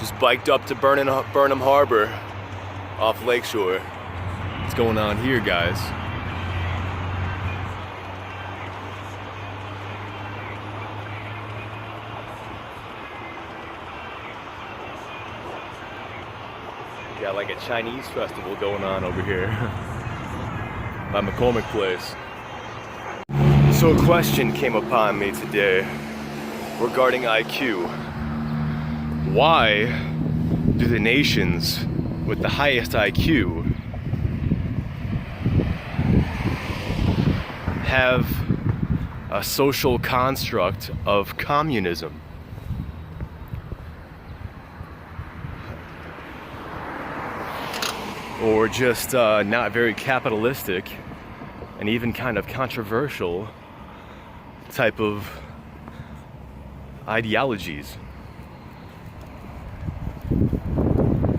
Just biked up to Burnham Harbor off Lakeshore. What's going on here, guys? Got like a Chinese festival going on over here by McCormick Place. So a question came upon me today regarding IQ. Why do the nations with the highest IQ have a social construct of communism? Or just not very capitalistic and even kind of controversial type of ideologies.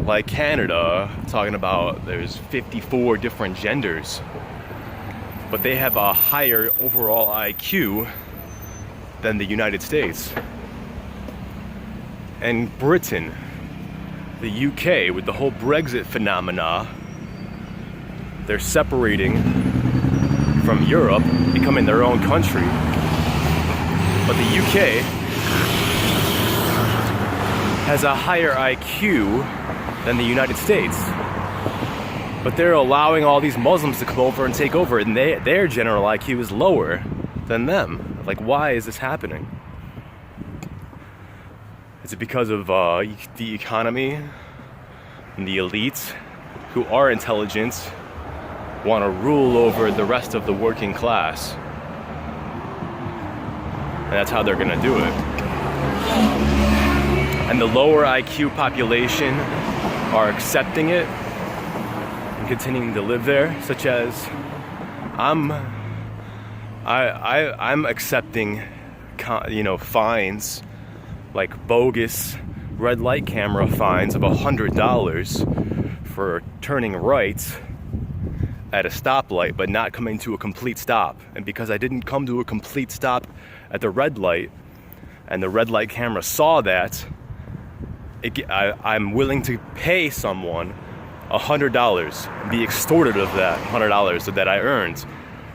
Like Canada, talking about there's 54 different genders, but they have a higher overall IQ than the United States. And Britain, the UK, with the whole Brexit phenomena, they're separating from Europe, becoming their own country. But the UK has a higher IQ than the United States. But they're allowing all these Muslims to come over and take over, and their general IQ is lower than them. Like, why is this happening? Is it because of the economy and the elites who are intelligent want to rule over the rest of the working class? And that's how they're going to do it. And the lower IQ population are accepting it and continuing to live there, such as I'm accepting, fines, like bogus red light camera fines of $100 for turning right at a stoplight but not coming to a complete stop. And because I didn't come to a complete stop at the red light and the red light camera saw that, I'm willing to pay someone $100, be extorted of that $100 that I earned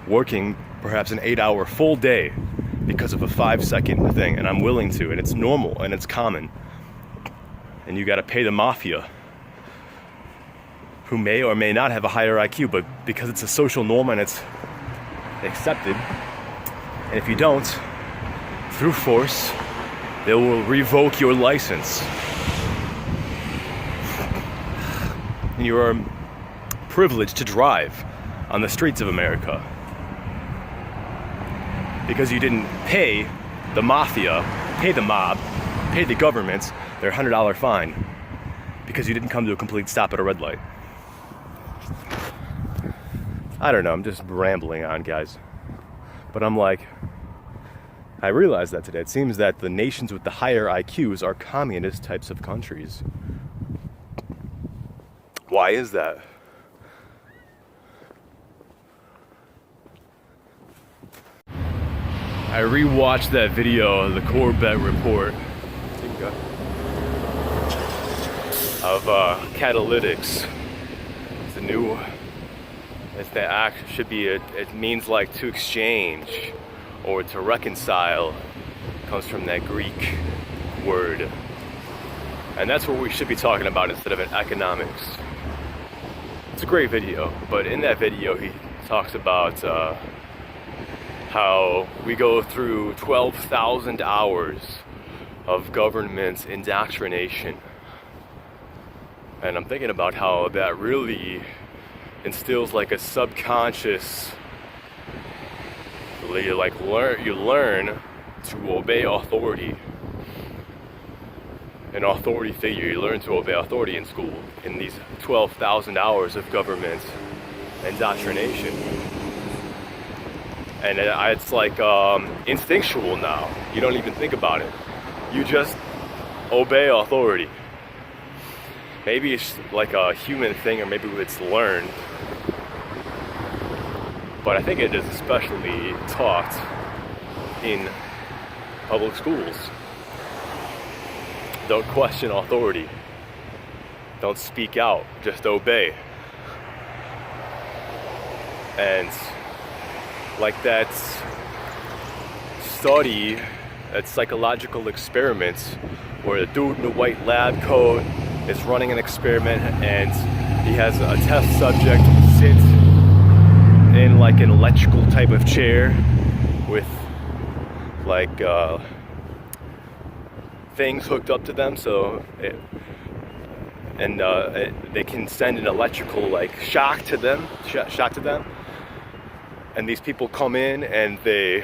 working perhaps an 8-hour full day because of a 5-second thing, and I'm willing to, and it's normal and it's common. And you gotta pay the mafia, who may or may not have a higher IQ, but because it's a social norm and it's accepted, and if you don't, through force, they will revoke your license. And you are privileged to drive on the streets of America because you didn't pay the mafia, pay the mob, pay the government their $100 fine because you didn't come to a complete stop at a red light. I don't know, I'm just rambling on, guys. But I'm like, I realized that today. It seems that the nations with the higher IQs are communist types of countries. Why is that? I rewatched that video, the Corbett report, of catalytics. It's a new, it's the act should be, it means like to exchange or to reconcile. It comes from that Greek word. And that's what we should be talking about instead of in economics. It's a great video, but in that video he talks about how we go through 12,000 hours of government indoctrination. And I'm thinking about how that really instills like a subconscious, you learn to obey authority. An authority figure, you learn to obey authority in school in these 12,000 hours of government indoctrination. And it's like instinctual now. You don't even think about it. You just obey authority. Maybe it's like a human thing, or maybe it's learned. But I think it is especially taught in public schools. Don't question authority. Don't speak out, just obey. And like that study, that psychological experiment where the dude in the white lab coat is running an experiment and he has a test subject sit in like an electrical type of chair with like things hooked up to them, so they can send an electrical like shock to them, and these people come in and the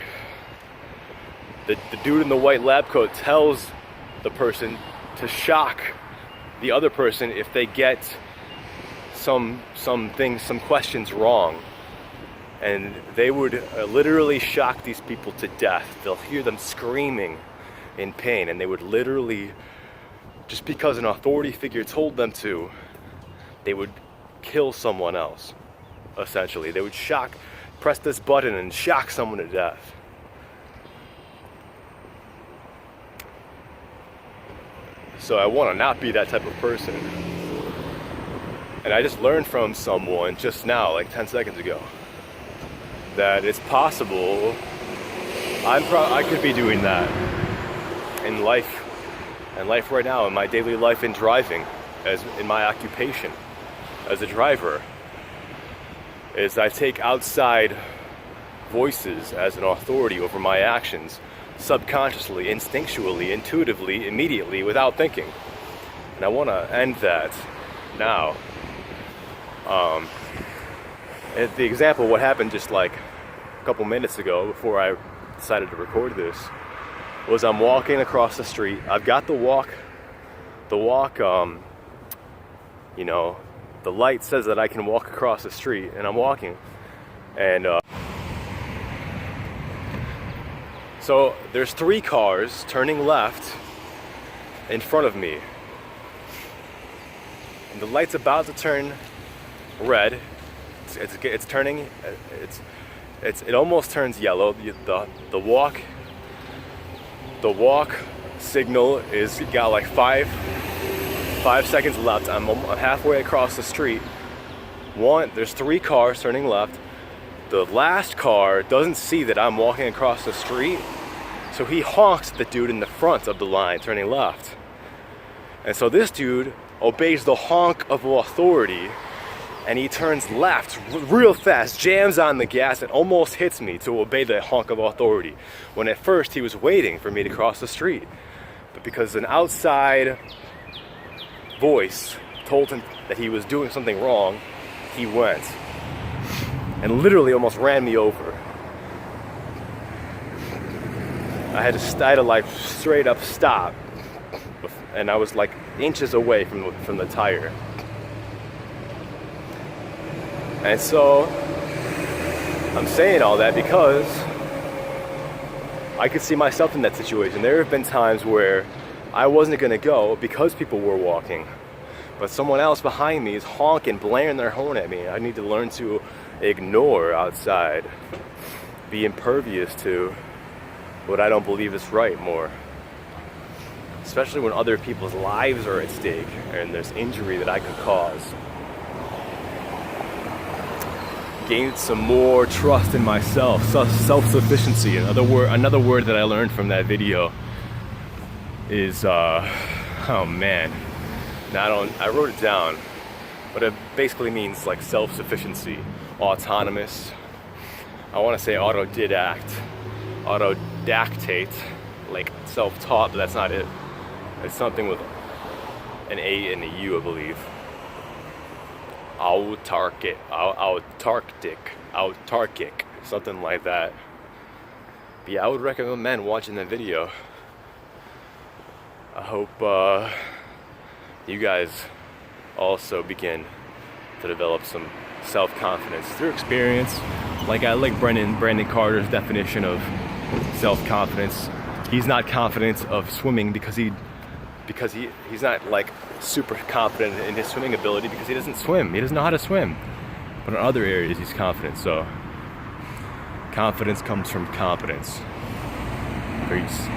dude in the white lab coat tells the person to shock the other person if they get some questions wrong. And they would literally shock these people to death. They'll hear them screaming in pain, and they would literally, just because an authority figure told them to, they would kill someone else, essentially. They would press this button and shock someone to death. So I want to not be that type of person. And I just learned from someone just now, like 10 seconds ago, that it's possible I could be doing that in life right now, in my daily life in driving, as in my occupation as a driver, is I take outside voices as an authority over my actions, subconsciously, instinctually, intuitively, immediately, without thinking. And I want to end that now. And the example, what happened just like a couple minutes ago before I decided to record this, was I'm walking across the street. I've got the walk, you know, the light says that I can walk across the street, and I'm walking. And so there's 3 cars turning left in front of me. And the light's about to turn red. It's turning. It almost turns yellow. The walk signal is got like 5 seconds left. I'm halfway across the street. There's 3 cars turning left. The last car doesn't see that I'm walking across the street, so he honks at the dude in the front of the line turning left. And so this dude obeys the honk of authority, and he turns left real fast, jams on the gas, and almost hits me to obey the honk of authority, when at first he was waiting for me to cross the street. But because an outside voice told him that he was doing something wrong, he went and literally almost ran me over. I had to like straight up stop, and I was like inches away from the tire. And so I'm saying all that because I could see myself in that situation. There have been times where I wasn't gonna go because people were walking, but someone else behind me is honking, blaring their horn at me. I need to learn to ignore outside, be impervious to what I don't believe is right more. Especially when other people's lives are at stake and there's injury that I could cause. Gained some more trust in myself, self-sufficiency. Another word that I learned from that video is, oh man, now I wrote it down, but it basically means like self-sufficiency, autonomous. I want to say autodidactate, like self-taught, but that's not it. It's something with an A and a U, I believe. Autarkic, something like that. But yeah, I would recommend watching that video. I hope you guys also begin to develop some self-confidence through experience. Like I like Brandon Carter's definition of self-confidence. He's not confident of swimming because he's not like super confident in his swimming ability because he doesn't swim. He doesn't know how to swim. But in other areas he's confident. So confidence comes from competence. Peace.